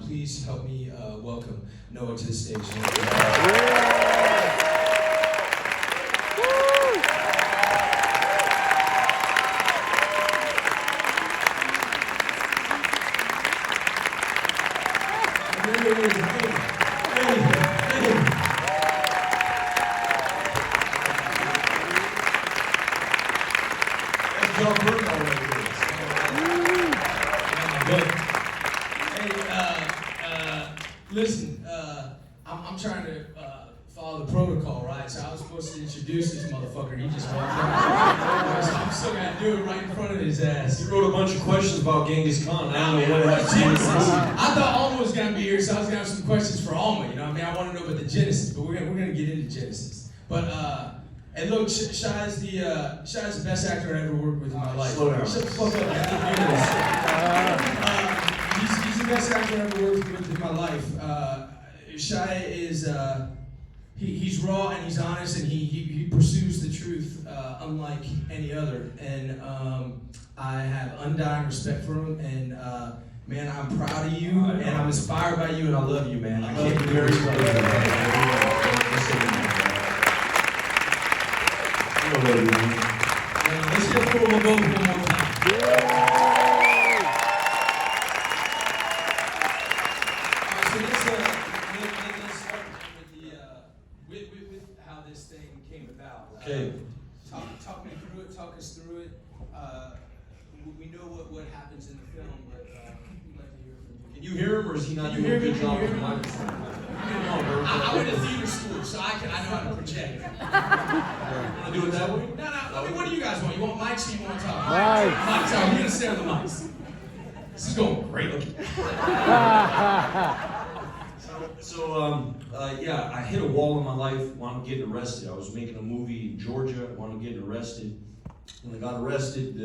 please help me welcome Noah to the stage. Jon Bernthal right here. Hey, listen, I'm trying to follow the protocol, right? So I was supposed to introduce this motherfucker. He just walked up. So I'm still gonna do it right in front of his ass. You wrote a bunch of questions about Genghis Khan. I don't know what Genesis. I thought Alma was gonna be here, so I was gonna have some questions for Alma. You know what I mean? I want to know about the Genesis, but we're gonna get into Genesis. But and look, Shia's the best actor I ever worked with in my life. Slow down. Shut the fuck up, man. He's the best actor I ever worked with in my life. Shia is he's raw and he's honest and he pursues the truth unlike any other. And I have undying respect for him. And man, I'm proud of you and I'm inspired by you and I love you, man. I can't be very much. Let's get full of both one more time. So let's start with how this thing came about. Okay. Talk me through it. Talk us through it. We know what happens in the film, but we'd like to hear from you. Can you hear him, or is he not doing a good job with the microphone? I went to theater school, so I know how to project. Want to do it that way? No. I mean, what do you guys want? You want mics or you want to talk? Mics. Mics. We're gonna stay on the mics. This is going great. Yeah, I hit a wall in my life when I'm getting arrested. I was making a movie in Georgia when I'm getting arrested. When I got arrested,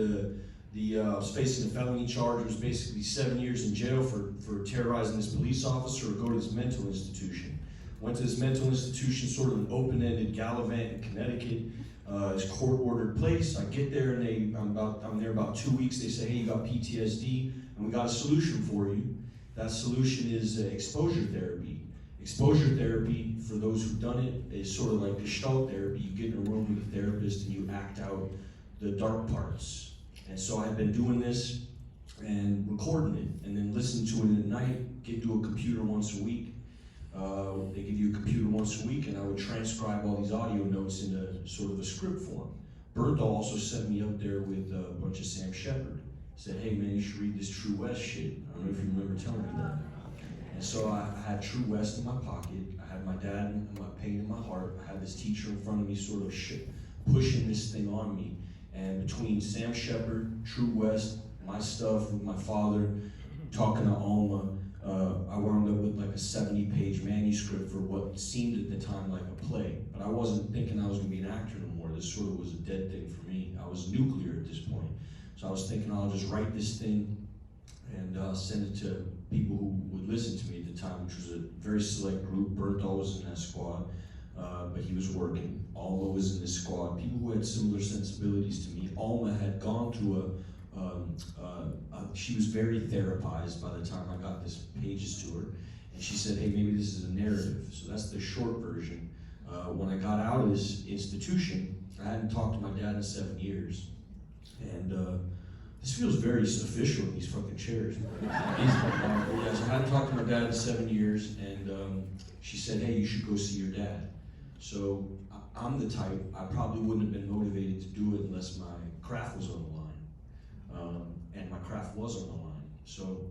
I was facing a felony charge. It was basically 7 years in jail for terrorizing this police officer or go to this mental institution. Went to this mental institution, sort of an open-ended Gallivant in Connecticut. It's court-ordered place. I get there and I'm there about 2 weeks. They say, hey, you got PTSD and we got a solution for you. That solution is exposure therapy. Exposure therapy, for those who've done it, is sort of like Gestalt therapy. You get in a room with a therapist and you act out the dark parts. And so I've been doing this and recording it and then listening to it at night, get to a computer once a week. They give you a computer once a week and I would transcribe all these audio notes into sort of a script form. Bernthal also sent me up there with a bunch of Sam Shepard. Said, hey man, you should read this True West shit. I don't know if you remember telling me that. And so I had True West in my pocket. I had my dad and my pain in my heart. I had this teacher in front of me sort of pushing this thing on me. And between Sam Shepard, True West, my stuff with my father, talking to Alma, I wound up with like a 70-page manuscript for what seemed at the time like a play. But I wasn't thinking I was going to be an actor no more. This sort of was a dead thing for me. I was nuclear at this point. So I was thinking I'll just write this thing and send it to people who would listen to me at the time, which was a very select group. Bernthal was in that squad, but he was working. Alma was in this squad. People who had similar sensibilities to me. Alma had gone to she was very therapized by the time I got this pages to her. And she said, hey, maybe this is a narrative. So that's the short version. When I got out of this institution, I hadn't talked to my dad in 7 years. And this feels very official in these fucking chairs. So I hadn't talked to my dad in 7 years, and she said, hey, you should go see your dad. So I'm the type, I probably wouldn't have been motivated to do it unless my craft was on the line. And my craft was on the line. So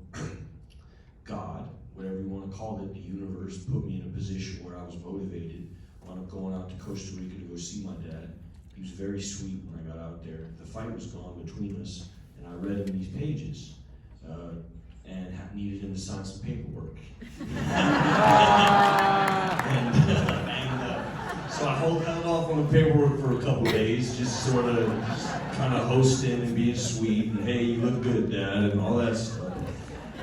God, whatever you want to call it, the universe, put me in a position where I was motivated. I wound up going out to Costa Rica to go see my dad. He was very sweet when I got out there. The fight was gone between us, and I read him these pages and needed him to sign some paperwork. So I held off on the paperwork for a couple days, just sort of kind of hosting and being sweet, and hey, you look good, Dad, and all that stuff.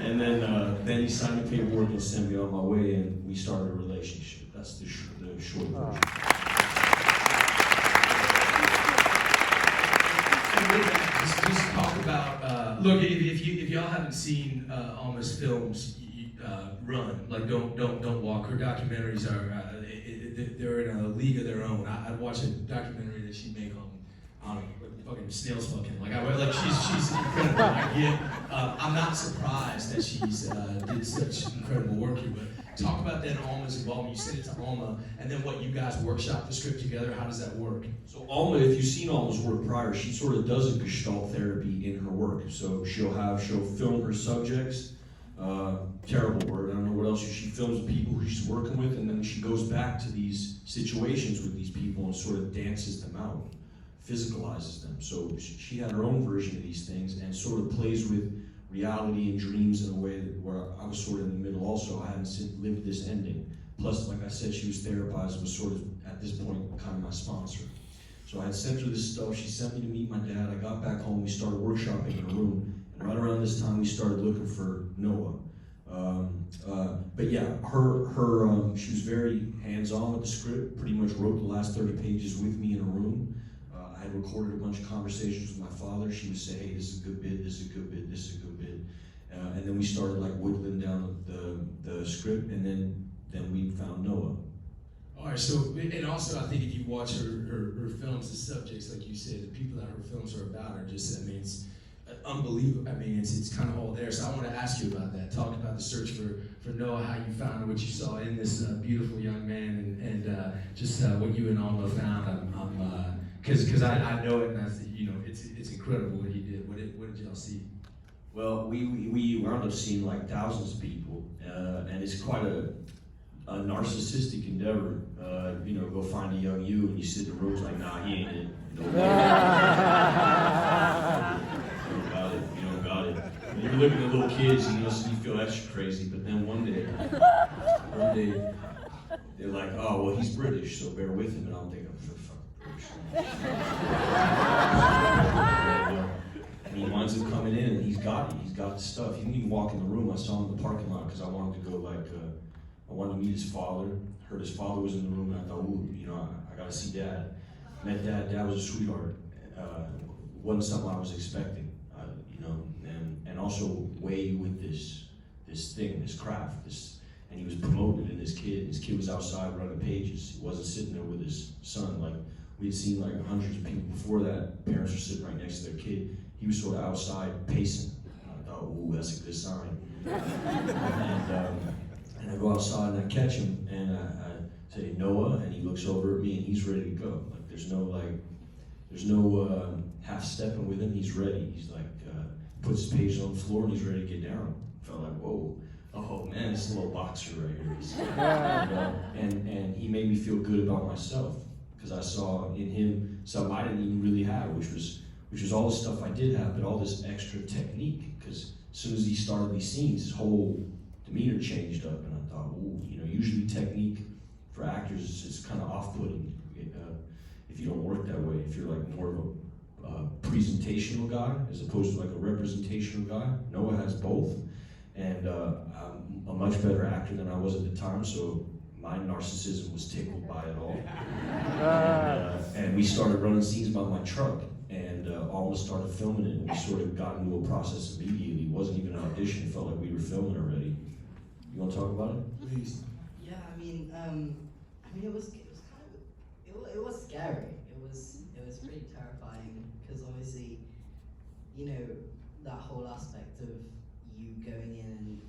And then he signed the paperwork and sent me on my way, and we started a relationship. That's the short version. Just talk about look. If y'all haven't seen Alma's films, run, like don't walk. Her documentaries are they're in a league of their own. I'd watch a documentary that she'd make on fucking snails fucking. Like she's incredible. I'm not surprised that she's did such incredible work here. But talk about then Alma's involvement. You sent it to Alma, and then what, you guys workshop the script together. How does that work? So Alma, if you've seen Alma's work prior, she sort of does a gestalt therapy in her work. So she'll film her subjects. Terrible word, I don't know what else. She films the people who she's working with, and then she goes back to these situations with these people and sort of dances them out, physicalizes them. So she had her own version of these things and sort of plays with reality and dreams in a way where I was sort of in the middle also. I hadn't lived this ending. Plus, like I said, she was therapized, was sort of, at this point, kind of my sponsor. So I had sent her this stuff. She sent me to meet my dad. I got back home. We started workshopping in a room. And right around this time, we started looking for Noah. But yeah, she was very hands-on with the script, pretty much wrote the last 30 pages with me in a room. I had recorded a bunch of conversations with my father. She would say, hey, this is a good bit, this is a good bit, this is a good bit. And then we started like whittling down the script, and then we found Noah. All right, so, and also I think if you watch her films, the subjects, like you said, the people that her films are about are just, I mean, it's unbelievable. I mean, it's kind of all there. So I want to ask you about that. Talk about the search for Noah, how you found what you saw in this beautiful young man, and just what you and Alma found. Because I know it, and it's incredible what he did. What did y'all see? Well, we wound up seeing like thousands of people, and it's quite a narcissistic endeavor. Go find a young you, and you sit in the room like, nah, he ain't it. You don't got it. You're looking at little kids, so you feel extra crazy. But then one day, they're like, oh, well, he's British, so bear with him. And I'm thinking, fuck British. And he winds up coming in, and he's got the stuff. He didn't even walk in the room. I saw him in the parking lot because I wanted to go I wanted to meet his father. Heard his father was in the room, and I thought, ooh, I gotta see Dad. Met Dad. Dad was a sweetheart. Wasn't something I was expecting, and also way with this thing, this craft, and he was promoting it in his kid. His kid was outside running pages. He wasn't sitting there with his son. Like we'd seen like hundreds of people before that. Parents were sitting right next to their kid. He was sort of outside pacing. And I thought, ooh, that's a good sign. And I go outside and I catch him and I say, Noah, and he looks over at me and he's ready to go. Like there's no half stepping with him. He's ready. He's like puts his pages on the floor and he's ready to get down. Felt like, whoa, oh man, this is a little boxer right here. And he made me feel good about myself because I saw in him something I didn't even really have, which was all the stuff I did have, but all this extra technique. Because as soon as he started these scenes, his whole demeanor changed up, and I thought, ooh, usually technique for actors is kind of off-putting if you don't work that way. If you're like more of a presentational guy as opposed to like a representational guy. Noah has both, and I'm a much better actor than I was at the time, so my narcissism was tickled by it all. And we started running scenes about my truck, and Alma started filming it, and we sort of got into a process immediately. It wasn't even an audition, it felt like we were filming already. You want to talk about it? Please. Yeah, it was kind of it was scary. It was pretty terrifying because obviously, that whole aspect of you going in and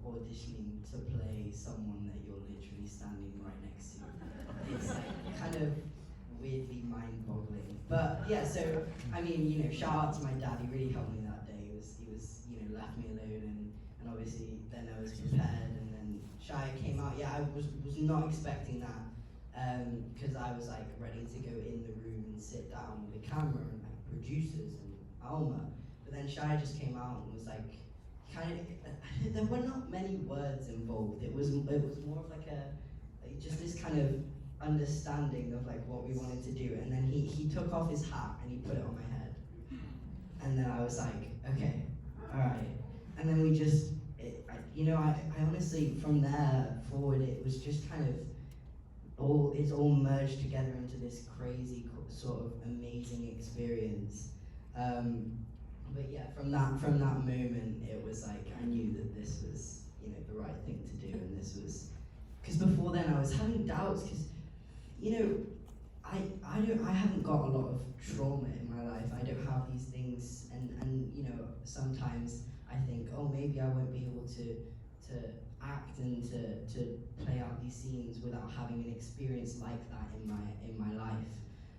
auditioning to play someone that you're literally standing right next to. It's like kind of weirdly mind-boggling. But yeah, so shout out to my dad. He really helped me that day. He was left me alone, and obviously then I was prepared, and then Shia came out. Yeah, I was not expecting that because I was like ready to go in the room and sit down with a camera and like producers and Alma. But then Shia just came out and was like, there were not many words involved. It was more of like just this kind of understanding of like what we wanted to do. And then he took off his hat and he put it on my head. And then I was like, okay, all right. And then we just, I honestly, from there forward, it was just kind of it's all merged together into this crazy sort of amazing experience. But yeah, from that moment, it was like I knew that this was the right thing before then I was having doubts because, you know, I haven't got a lot of trauma in my life. I don't have these things, and you know, sometimes I think, oh, maybe I won't be able to act and to play out these scenes without having an experience like that in my life.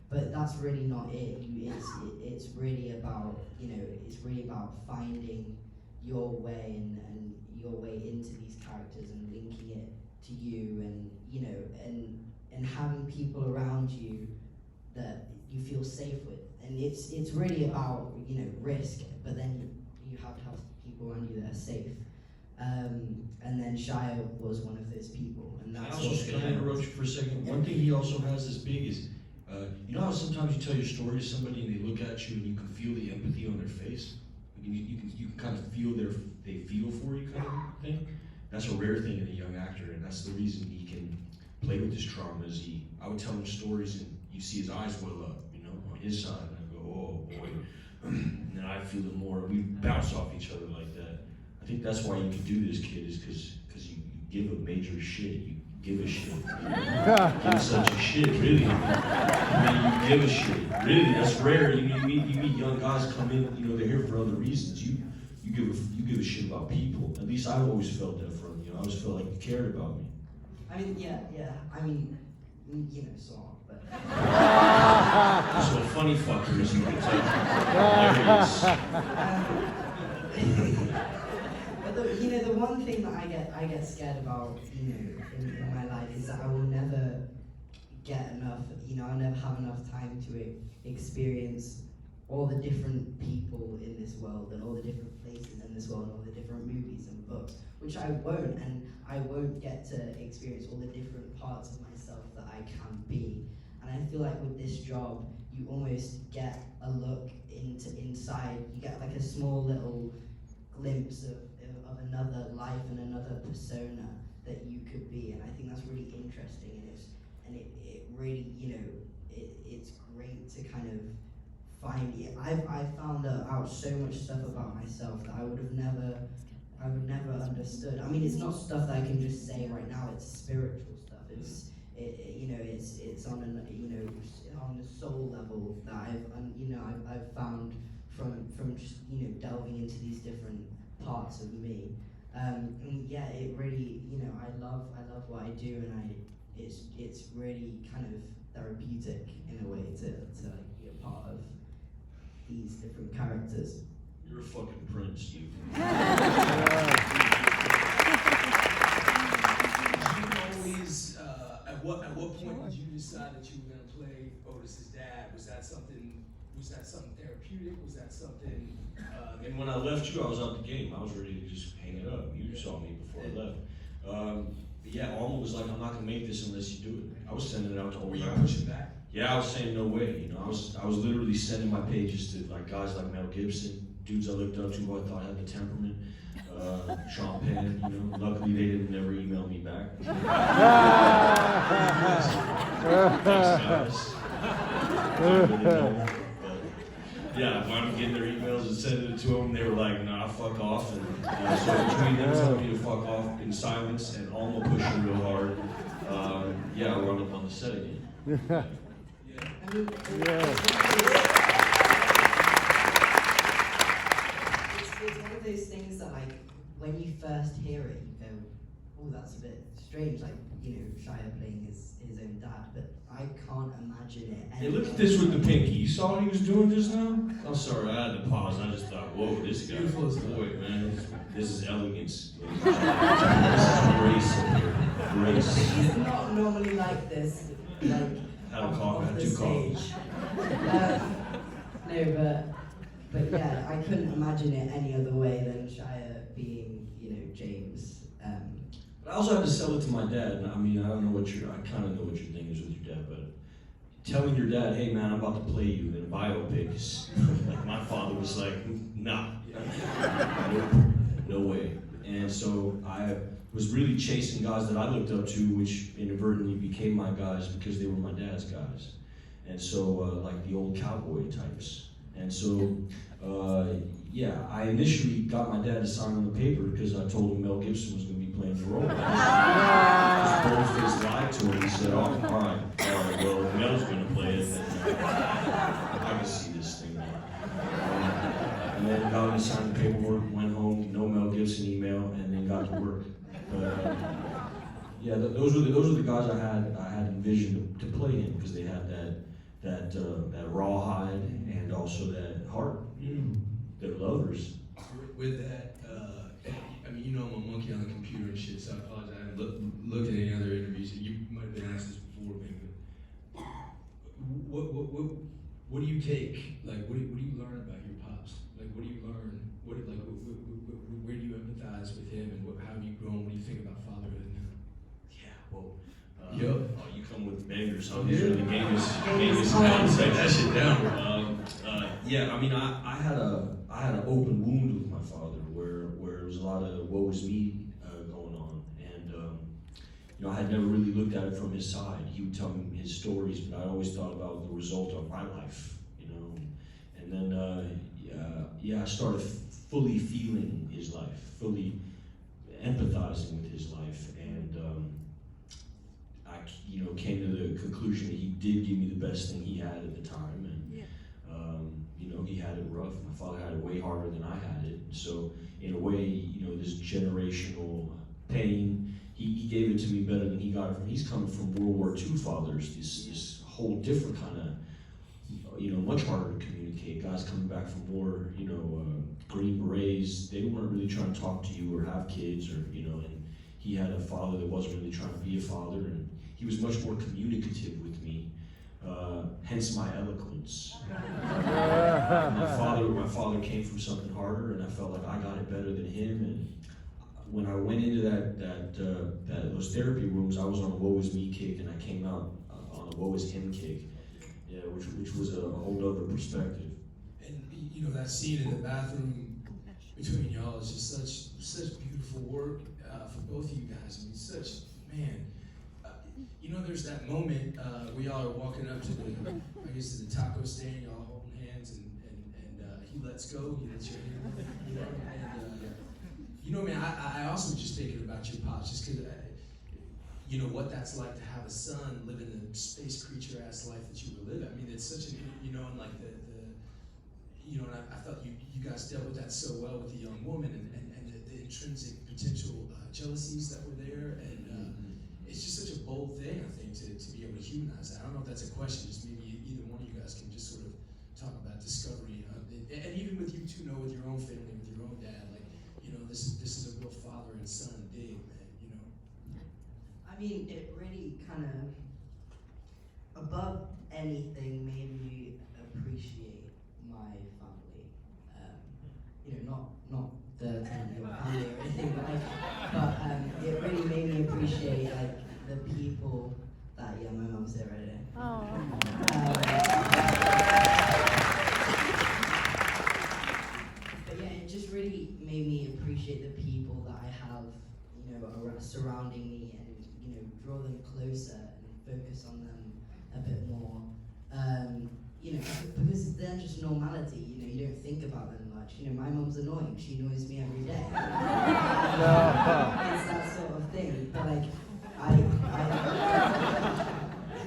But that's really not it. It's really about, you know, it's really about finding your way and your way into these characters and linking it to you, and you know, and having people around you that you feel safe with. And it's really about, you know, risk, but then you have to have people around you that are safe. And then Shia was one of those people, and that's Can I interrupt you for a second? One thing he also has this big is, you know how sometimes you tell your story to somebody and they look at you and you can feel the empathy on their face? You can kind of feel they feel for you kind of thing? That's a rare thing in a young actor, and that's the reason he can play with his trauma. I would tell him stories and you see his eyes well up, you know, on his side, and I go, oh boy. And then I feel it more. We bounce off each other like that. I think that's why you can do this, kid, is because you give a major shit. You give a shit. You give such a shit, really. I mean, you give a shit. Really, that's rare. You meet young guys come in, you know, they're here for other reasons. You give a shit about people. At least I've always felt that from you. I always felt like you cared about me. I mean, yeah. I mean, you know, sort of, but. So funny fuckers, you can tell. Hilarious. But you know, the one thing that I get scared about, you know, in my life is that I will never get enough. You know, I'll never have enough time to experience all the different people in this world and all the different places in this world and all the different movies and books, which I won't, and I won't get to experience all the different parts of myself that I can be. And I feel like with this job, you almost get a look inside. You get like a small little glimpse of another life and another persona that you could be, and I think that's really interesting. And it really, you know, it's great to kind of find it. I've found out so much stuff about myself that I would never understood. I mean, it's not stuff that I can just say right now. It's spiritual stuff. It's on an, you know, on the soul level that I've found from just, you know, delving into these different parts of me. And yeah, it really, you know, I love what I do, and it's really kind of therapeutic in a way to like be a part of these different characters. You're a fucking prince, you. Always, at what point did you decide that you were gonna play Otis's dad? Was that something therapeutic? Was that something? And when I left you, I was out the game. I was ready to just hang it up. You saw me before I left. But yeah, Alma was like, I'm not gonna make this unless you do it. I was sending it out to all Were you guys. pushing back? Yeah, I was saying no way. You know, I was literally sending my pages to like guys like Mel Gibson, dudes I looked up to who I thought had the temperament. Sean Penn, you know. Luckily, they didn't never email me back. Thanks, guys. Yeah, when I'm getting their emails and sending it to them, they were like, nah, fuck off. And so between them telling me to fuck off in silence and Alma pushing real hard, yeah, we're on the set again. I mean, it's one of those things that, like, when you first hear it, you go, oh, that's a bit strange, like, you know, Shia playing his own dad, but I can't imagine it. Hey, look at this with the pinky. You saw what he was doing just now? I'm sorry, I had to pause. I just thought, whoa, this guy, boy, man, this is elegance. This is grace. He's not normally like this, like, Had a coffee, off had the two coffees. stage. No, but yeah, I couldn't imagine it any other way than Shia being, you know, James. But I also had to sell it to my dad. And I mean, I don't know I kind of know what your thing is with your dad, but telling your dad, hey man, I'm about to play you in a biopic is, like, my father was like, nah, no way. And so I was really chasing guys that I looked up to, which inadvertently became my guys because they were my dad's guys. And so, like the old cowboy types. And so, yeah, I initially got my dad to sign on the paper because I told him Mel Gibson was going to be playing the role. Boldface to him. He said, all right, well, if Mel's going to play it, then I can see this thing now. And then got him to sign the paperwork, went home, no Mel Gibson email, and then got to work. But yeah, those were the guys I had envisioned to play him, because they had that rawhide and also that heart. They're lovers. With that, I mean, you know I'm a monkey on the computer and shit, so I apologize. I haven't looked at any other interviews. You might have been asked this before, maybe. What do you take? Like, what do you learn about your pops? Like, what do you learn? Where do you empathize with him, and how have you grown? What do you think about fatherhood now? Yeah, well, Yup. you come with bangers, so I'm sure the game is take that shit down. Yeah, I mean, I had an open wound with my father where there was a lot of woe is me going on, and you know, I had never really looked at it from his side. He would tell me his stories, but I always thought about the result of my life, you know. And then I started fully feeling his life, fully empathizing with his life, and I, you know, came to the conclusion that he did give me the best thing he had at the time, and you know, he had it rough. My father had it way harder than I had it. So in a way, you know, this generational pain, he gave it to me better than he got it from. He's coming from World War II fathers, this whole different kind of, you know, much harder to communicate. Guys coming back from war, you know, Green Berets, they weren't really trying to talk to you or have kids, or, you know, and he had a father that wasn't really trying to be a father, and he was much more communicative with me. Hence my eloquence. My father came from something harder, and I felt like I got it better than him. And when I went into those therapy rooms, I was on a woe is me kick, and I came out on a woe is him kick. Yeah, which was a whole other perspective. And you know, that scene in the bathroom between y'all is just such beautiful work for both of you guys. I mean, man. You know, there's that moment we all are walking up to the taco stand, y'all holding hands, and he lets go, he lets your hand, you know, and you know, man, I also just thinking about your pops, just because, you know, what that's like to have a son living the space creature ass life that you were living. I mean, it's such a, you know, and like the you know, and I thought you guys dealt with that so well with the young woman, and the intrinsic potential jealousies that were there, and it's just such a bold thing, I think, to be able to humanize that. I don't know if that's a question, just maybe either one of you guys can just sort of talk about discovery. And even with you two, know, with your own family, with your own dad, like, you know, this is a real father and son dig, man, you know. I mean, it really kind of, above anything, made me appreciate my family. You know, not the your family or anything, but it really made me appreciate like the people that my mum's there right there. Oh. But yeah, it just really made me appreciate the people that I have, you know, surrounding me, and you know, draw them closer and focus on them a bit more. You know, because they're just normality. You know, you don't think about them much. You know, my mum's annoying. She annoys me every day. It's that sort of thing. But like,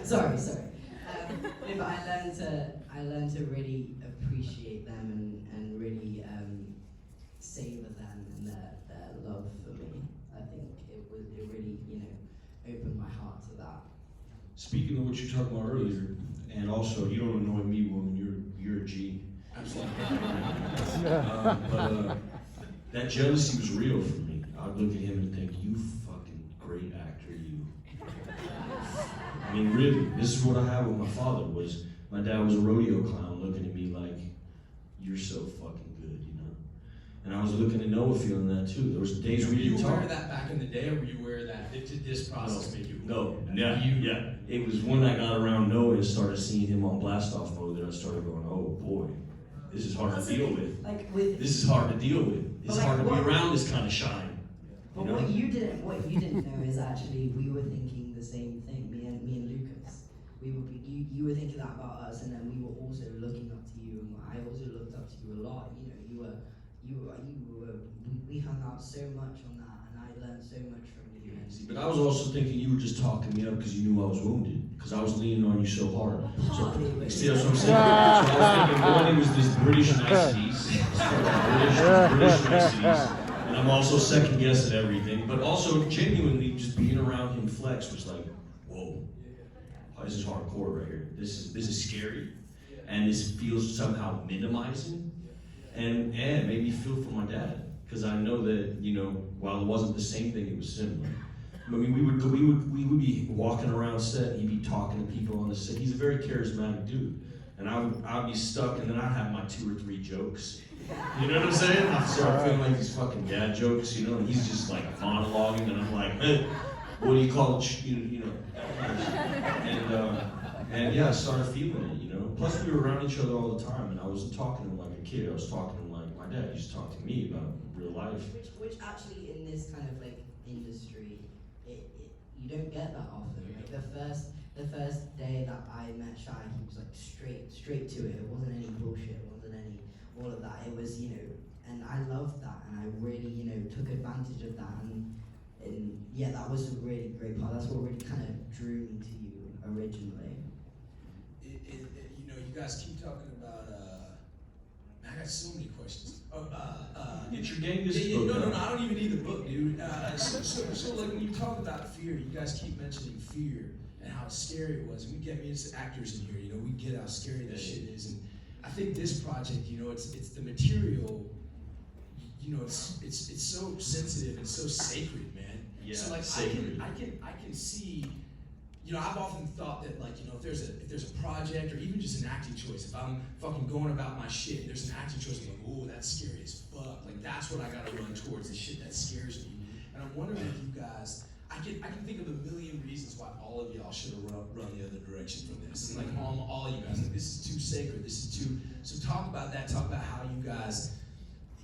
sorry. But I learned to really appreciate them and really savor them and their love for me. I think it really, you know, opened my heart to that. Speaking of what you talked about earlier, and also, you don't annoy me, woman, you're a G. Absolutely. But that jealousy was real for me. I'd look at him and think, you fucking great actor, you. I mean, really, this is what I had with my father, was my dad was a rodeo clown looking at me like, you're so fucking good, you know? And I was looking at Noah feeling that too. There was days where you didn't talk. Were you aware of that back in the day, or were you aware of that? Did this process make you? Yeah. It was when I got around Noah and started seeing him on blast-off mode that I started going, oh boy, this is hard to deal with. This is hard to deal with. It's hard to be around this kind of shine. But what you didn't know is actually we were thinking the same thing. Me and Lucas, you were thinking that about us, and then we were also looking up to you, and I also looked up to you a lot. You know, we hung out so much on that, and I learned so much from you. See, but I was also thinking you were just talking me up because you knew I was wounded, because I was leaning on you so hard. So, see, that's what I'm saying. So I was thinking, one, it was this British niceties, British niceties, and I'm also second guessing everything, but also genuinely just being around him flex was like, whoa, oh, this is hardcore right here. This is scary, and this feels somehow minimizing, and it made me feel for my dad. Because I know that, you know, while it wasn't the same thing, it was similar. I mean, we would be walking around set, and he'd be talking to people on the set. He's a very charismatic dude. And I'd be stuck, and then I'd have my 2 or 3 jokes. You know what I'm saying? I'd start feeling like these fucking dad jokes, you know, and he's just like monologuing, and I'm like, hey, what do you call it? You know. And yeah, I started feeling it, you know. Plus, we were around each other all the time, and I wasn't talking to him like a kid. I was talking to him like my dad used to talk to me about real life. Which actually in this kind of like industry, you don't get that often. Like the first day that I met Shia, he was like straight to it. It wasn't any bullshit. It wasn't any all of that. It was, you know, and I loved that, and I really, you know, took advantage of that, and yeah, that was a really great part. That's what really kind of drew me to you originally. You know, you guys keep talking about. I got so many questions. Get your Genghis no, book. I don't even need the book, dude. So like when you talk about fear, you guys keep mentioning fear and how scary it was. And we get me as actors in here, you know, we get how scary this shit is. And I think this project, you know, it's the material. You know, it's so sensitive and so sacred, man. Yeah, so like sacred. I can see. You know, I've often thought that, like, you know, if there's a project or even just an acting choice, if I'm fucking going about my shit and there's an acting choice, I'm like, oh, that's scary as fuck. Like, that's what I gotta run towards, the shit that scares me. And I'm wondering if you guys, I can think of a million reasons why all of y'all should have run the other direction from this. And like all you guys, like, this is too sacred, this is too. So talk about that. Talk about how you guys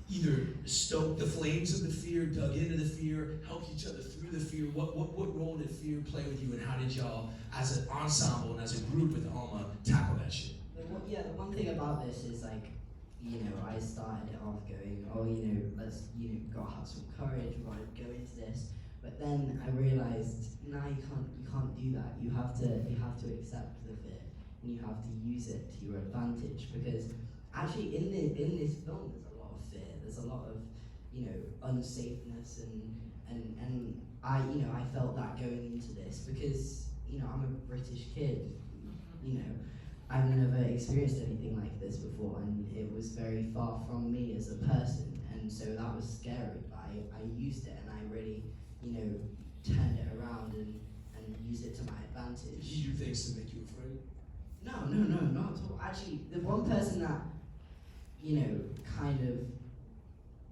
either stoked the flames of the fear, dug into the fear, helped each other through the fear. What role did fear play with you, and how did y'all, as an ensemble and as a group with Alma, tackle that shit? The one thing about this is, like, you know, I started it off going, oh, you know, let's, you know, gotta have some courage, we gotta go into this. But then I realized, no, you can't do that. You have to accept the fear, and you have to use it to your advantage, because actually in this film there's a lot of fear. There's a lot of, you know, unsafeness, and I felt that going into this because, you know, I'm a British kid, you know, I've never experienced anything like this before, and it was very far from me as a person, and so that was scary. But I used it, and I really, you know, turned it around and used it to my advantage. Did you do things to make you afraid? No, not at all. Actually, the one person that, you know, kind of,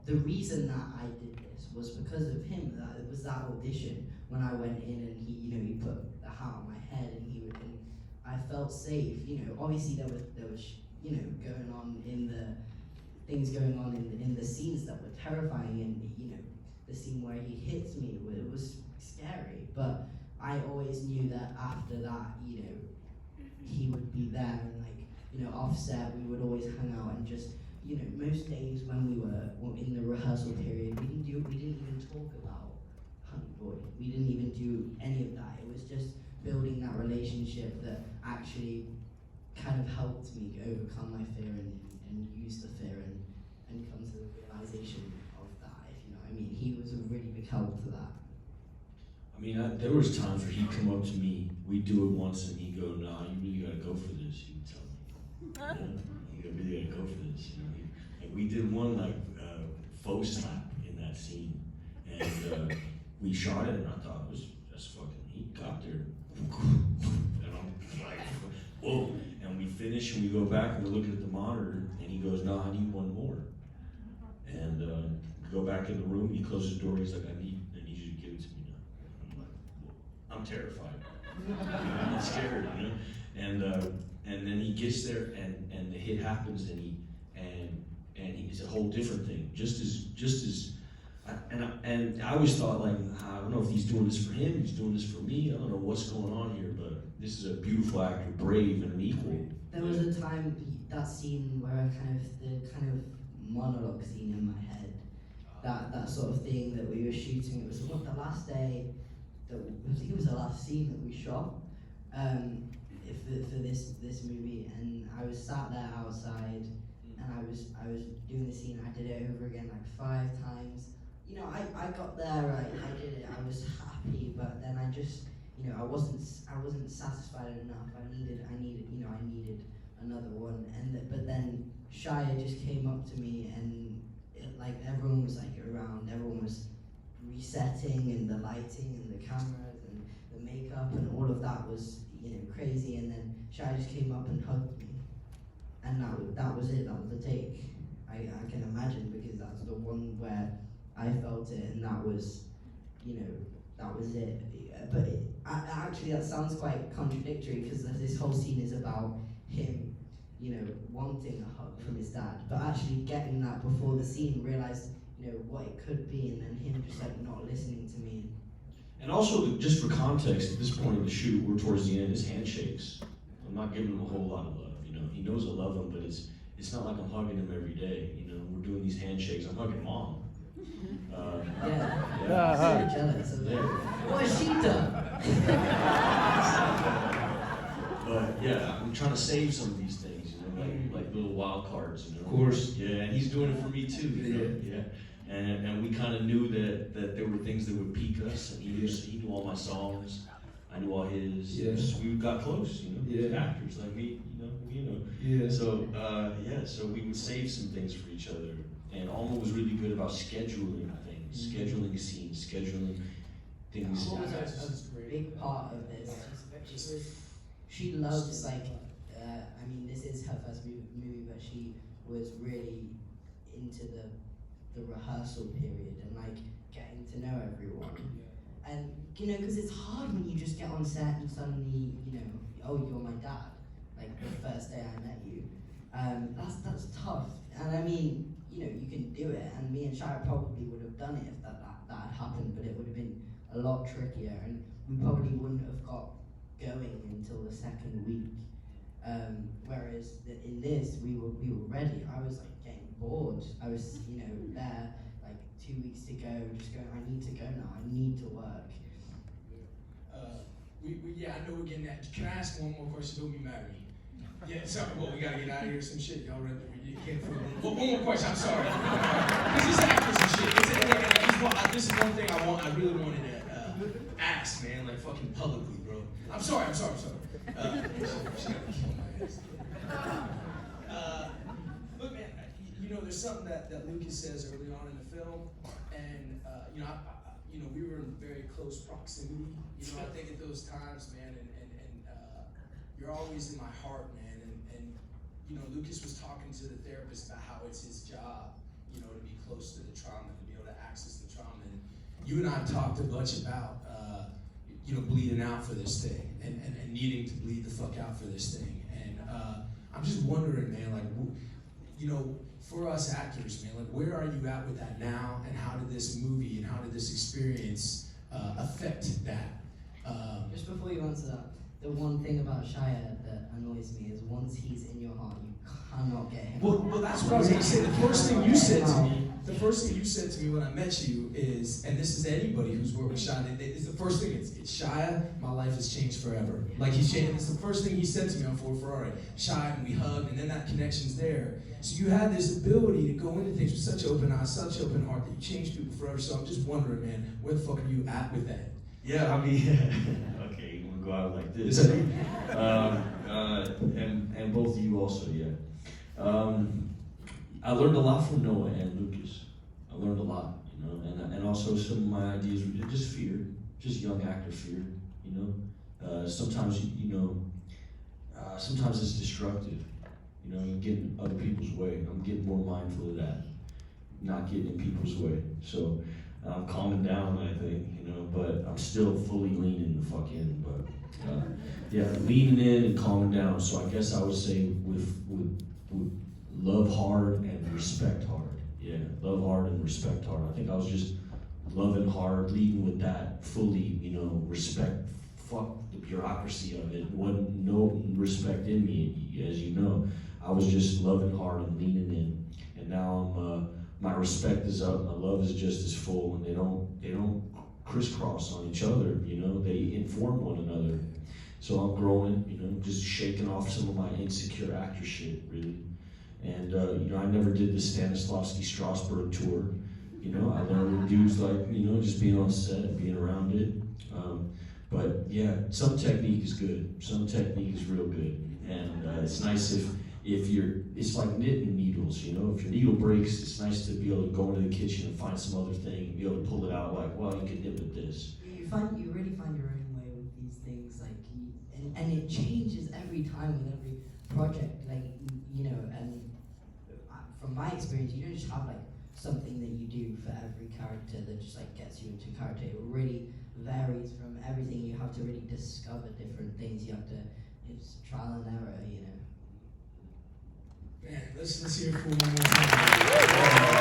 the reason that I did this was because of him. That it was that audition when I went in, and he, you know, he put the hat on my head, and I felt safe. You know, obviously there was you know, things going on in the scenes that were terrifying, and, you know, the scene where he hits me, it was scary. But I always knew that after that, you know, he would be there, and, like, you know, offset, we would always hang out and just, you know, most days when we were in the rehearsal period, we didn't even talk about Honey Boy. We didn't even do any of that. It was just building that relationship that actually kind of helped me overcome my fear and use the fear and come to the realization of that, if you know what I mean. He was a really big help to that. I mean, there was times where he'd come up to me, we'd do it once, and he'd go, nah, you really gotta go for this, he'd tell me. You really gotta go for this, you know. And we did one, like, faux slap in that scene, and we shot it, and I thought it was just fucking, he got there, and I'm like, whoa. And we finish, and we go back, and we're looking at the monitor, and he goes, no, I need one more. And we go back in the room, he closes the door, he's like, I need you to give it to me now. I'm like, well, I'm terrified. I'm scared, you know? And then he gets there, and the hit happens, and it's a whole different thing. Just as I always thought, like, I don't know if he's doing this for him, he's doing this for me, I don't know what's going on here, but this is a beautiful actor, brave and an equal. There was a time, that scene where the kind of monologue scene in my head, that sort of thing that we were shooting, it was the last day I think it was the last scene that we shot for this movie, and I was sat there outside, and I was doing the scene. I did it over again like 5 times. You know, I got there, I did it. I was happy, but then I just, you know, I wasn't satisfied enough. I needed another one. But then Shia just came up to me, and like everyone was like around. Everyone was resetting, and the lighting, and the cameras, and the makeup, and all of that was, you know, crazy. And then Shia just came up and hugged me, and that was it. That was the take. I can imagine, because that's the one where I felt it, and that was, you know, that was it. But actually, that sounds quite contradictory, because this whole scene is about him, you know, wanting a hug from his dad, but actually getting that before the scene, realized, you know, what it could be, and then him just like not listening to me. And also, just for context, at this point in the shoot, we're towards the end, it's handshakes. I'm not giving him a whole lot of love, you know. He knows I love him, but it's not like I'm hugging him every day, you know. We're doing these handshakes. I'm hugging Mom. So jealous of it. What has she done? But yeah, I'm trying to save some of these things, you know, like little wild cards, you know. Of course. Yeah, and he's doing it for me too, you know. Yeah. And we kind of knew that there were things that would pique us, and he knew all my songs, I knew all his. Yeah. So we got close, you know. Yeah. Actors like me, you know. Yeah. So so we would save some things for each other, and Alma was really good about scheduling things, scheduling scenes, scheduling things. What was a big part of this? She loves, like, I mean, this is her first movie, but she was really into the rehearsal period, and like getting to know everyone. And you know, because it's hard when you just get on set and suddenly, you know, oh, you're my dad, like the first day I met you. That's tough. And I mean, you know, you can do it, and me and Shia probably would have done it if that had happened, but it would have been a lot trickier, and we probably wouldn't have got going until the second week. Whereas in this, we were ready. I was like getting bored. I was, you know, there like 2 weeks to go, just going, I need to go now. I need to work. Yeah, I know we're getting that. Can I ask one more question? Don't be mad at me. Yeah, sorry. Well, we gotta get out of here. Some shit, y'all ready? You can't feel it. One more question. I'm sorry. This is actors and shit. This is one thing I really wanted to ask, man. Like fucking publicly, bro. I'm sorry. She gotta kill my ass. Look, man. You know, there's something that Lucas says early on in the film, and you know, we were in very close proximity. You know, I think at those times, man, and you're always in my heart, man. And you know, Lucas was talking to the therapist about how it's his job, you know, to be close to the trauma, to be able to access the trauma. And you and I talked a bunch about, you know, bleeding out for this thing, and needing to bleed the fuck out for this thing. And I'm just wondering, man, like, you know, for us actors, man, like, where are you at with that now, and how did this movie and how did this experience affect that? Just before you answer that, the one thing about Shia that annoys me is once he's in your heart, you cannot get him. Well, that's what I was going to say. The first thing you said to me when I met you is, and this is anybody who's worked with Shia, it's the first thing. It's Shia, my life has changed forever. Like he's changed. It's the first thing he said to me on Ford Ferrari. Shia, and we hugged, and then that connection's there. So you had this ability to go into things with such open eyes, such open heart that you change people forever. So I'm just wondering, man, where the fuck are you at with that? Yeah, I mean, okay, you want to go out like this. And both of you also, yeah. I learned a lot from Noah and Lucas. I learned a lot, you know, and also some of my ideas were just fear, just young actor fear, you know. Sometimes, sometimes it's destructive, you know, you get in other people's way. I'm getting more mindful of that, not getting in people's way. So I'm calming down, I think, you know, but I'm still fully leaning the fuck in. But yeah, leaning in and calming down. So I guess I would say with love hard and respect hard. Yeah, love hard and respect hard. I think I was just loving hard, leading with that fully, you know, respect. Fuck the bureaucracy of it. Wasn't no respect in me, as you know. I was just loving hard and leaning in. And now my respect is up, my love is just as full, and crisscross on each other, they inform one another. So I'm growing, just shaking off some of my insecure actor shit, really. And, I never did the Stanislavski Strasbourg tour. I learned with dudes like, just being on set and being around it. But yeah, some technique is good. Some technique is real good. And it's nice if it's like knitting needles, if your needle breaks, it's nice to be able to go into the kitchen and find some other thing and be able to pull it out like, well, you can knit with this. You really find your own way with these things, like, and it changes every time with every project, like, and from my experience, you don't just have like something that you do for every character that just like gets you into character. It really varies from everything. You have to really discover different things. You have to, it's trial and error, Yeah, let's hear it for one more time.